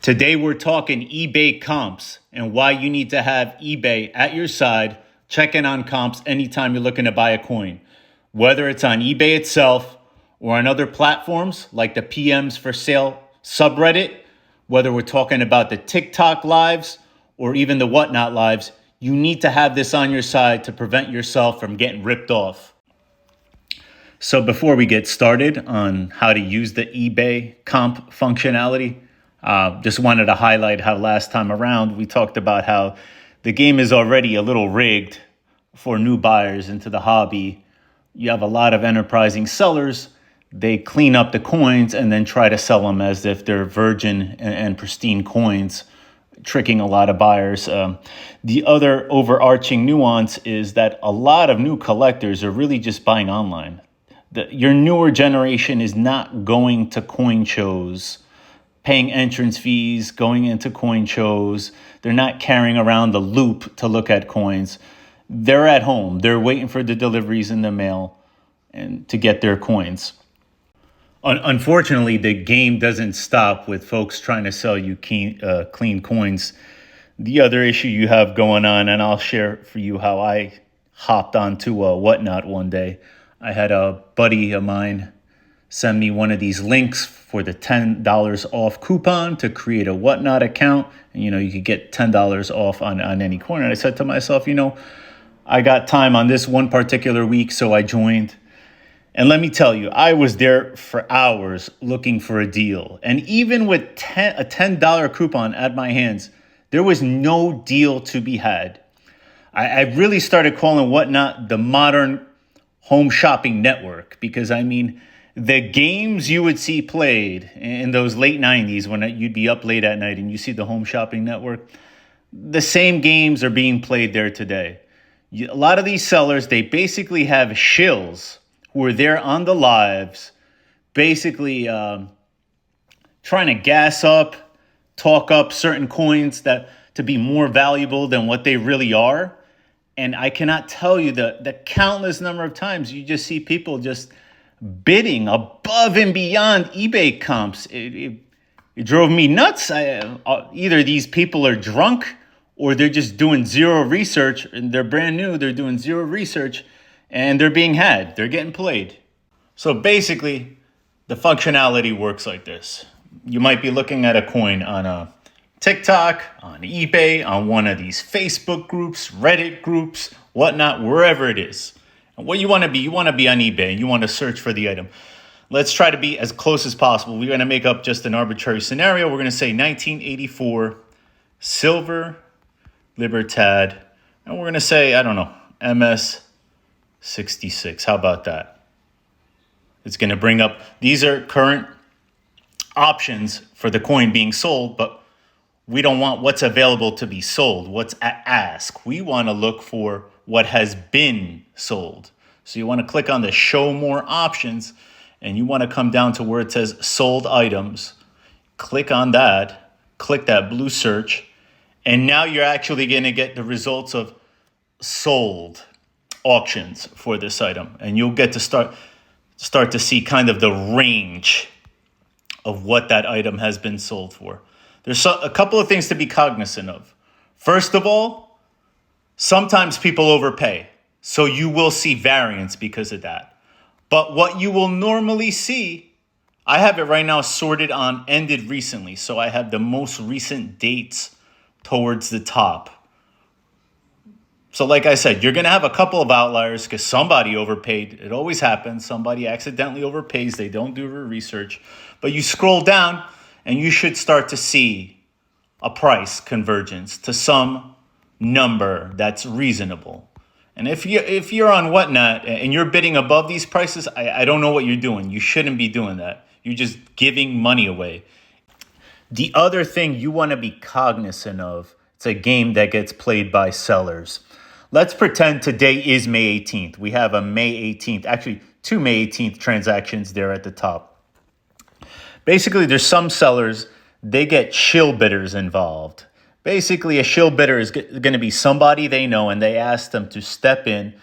Today we're talking eBay comps and why you need to have eBay at your side, checking on comps anytime you're looking to buy a coin. Whether it's on eBay itself or on other platforms like the PMs for sale subreddit, whether we're talking about the TikTok lives or even the WhatNot lives, you need to have this on your side to prevent yourself from getting ripped off. So before we get started on how to use the eBay comp functionality, just wanted to highlight how last time around we talked about how the game is already a little rigged for new buyers into the hobby. You have a lot of enterprising sellers. They clean up the coins and then try to sell them as if they're virgin and pristine coins, tricking a lot of buyers. The other overarching nuance is that a lot of new collectors are really just buying online. Your newer generation is not going to coin shows, paying entrance fees, going into coin shows. They're not carrying around the loop to look at coins. They're at home. They're waiting for the deliveries in the mail and to get their coins. Unfortunately, the game doesn't stop with folks trying to sell you clean coins. The other issue you have going on, and I'll share for you how I hopped onto WhatNot one day. I had a buddy of mine send me one of these links for the $10 off coupon to create a WhatNot account. And, you could get $10 off on any coin. And I said to myself, I got time on this one particular week, so I joined. And let me tell you, I was there for hours looking for a deal. And even with a $10 coupon at my hands, there was no deal to be had. I really started calling WhatNot the modern home shopping network because, the games you would see played in those late 90s when you'd be up late at night and you see the home shopping network, the same games are being played there today. A lot of these sellers, they basically have shills who are there on the lives, basically trying to gas up, talk up certain coins that to be more valuable than what they really are. And I cannot tell you the countless number of times you just see people just bidding above and beyond eBay comps. It drove me nuts. Either these people are drunk or they're just doing zero research and they're brand new. They're doing zero research and they're being had. They're getting played. So basically, the functionality works like this. You might be looking at a coin on a TikTok, on eBay, on one of these Facebook groups, Reddit groups, WhatNot, wherever it is. And what you want to be on eBay and you want to search for the item. Let's try to be as close as possible. We're going to make up just an arbitrary scenario. We're going to say 1984 silver Libertad. And we're going to say, MS66. How about that? It's going to bring up, these are current options for the coin being sold, but we don't want what's available to be sold, what's at ask. We want to look for what has been sold. So you want to click on the show more options and you want to come down to where it says sold items. Click on that, click that blue search, and now you're actually going to get the results of sold auctions for this item. And you'll get to start to see kind of the range of what that item has been sold for. There's a couple of things to be cognizant of. First of all, sometimes people overpay. So you will see variance because of that. But what you will normally see, I have it right now sorted on ended recently. So I have the most recent dates towards the top. So like I said, you're going to have a couple of outliers because somebody overpaid. It always happens. Somebody accidentally overpays. They don't do research. But you scroll down and you should start to see a price convergence to some number that's reasonable. And if you're on WhatNot and you're bidding above these prices, I don't know what you're doing. You shouldn't be doing that. You're just giving money away. The other thing you want to be cognizant of, it's a game that gets played by sellers. Let's pretend today is May 18th. We have a May 18th, actually 2 May 18th transactions there at the top. Basically, there's some sellers, they get shill bidders involved. Basically, a shill bidder is going to be somebody they know, and they ask them to step in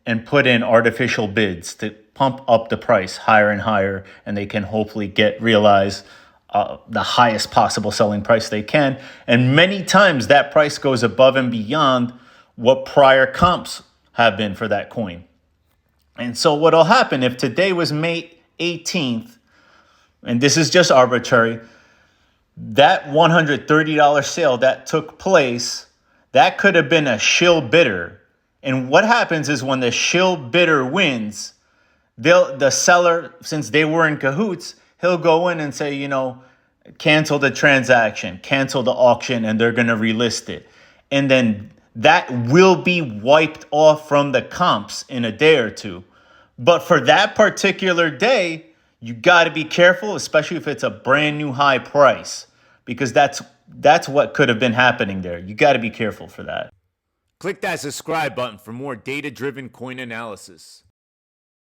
and put in artificial bids to pump up the price higher and higher, and they can hopefully realize the highest possible selling price they can. And many times that price goes above and beyond what prior comps have been for that coin. And so what'll happen if today was May 18th, and this is just arbitrary, that $130 sale that took place, that could have been a shill bidder. And what happens is when the shill bidder wins, the seller, since they were in cahoots, he'll go in and say, cancel the transaction, cancel the auction, and they're going to relist it. And then that will be wiped off from the comps in a day or two. But for that particular day, you got to be careful, especially if it's a brand new high price, because that's what could have been happening there. You got to be careful for that. Click that subscribe button for more data-driven coin analysis.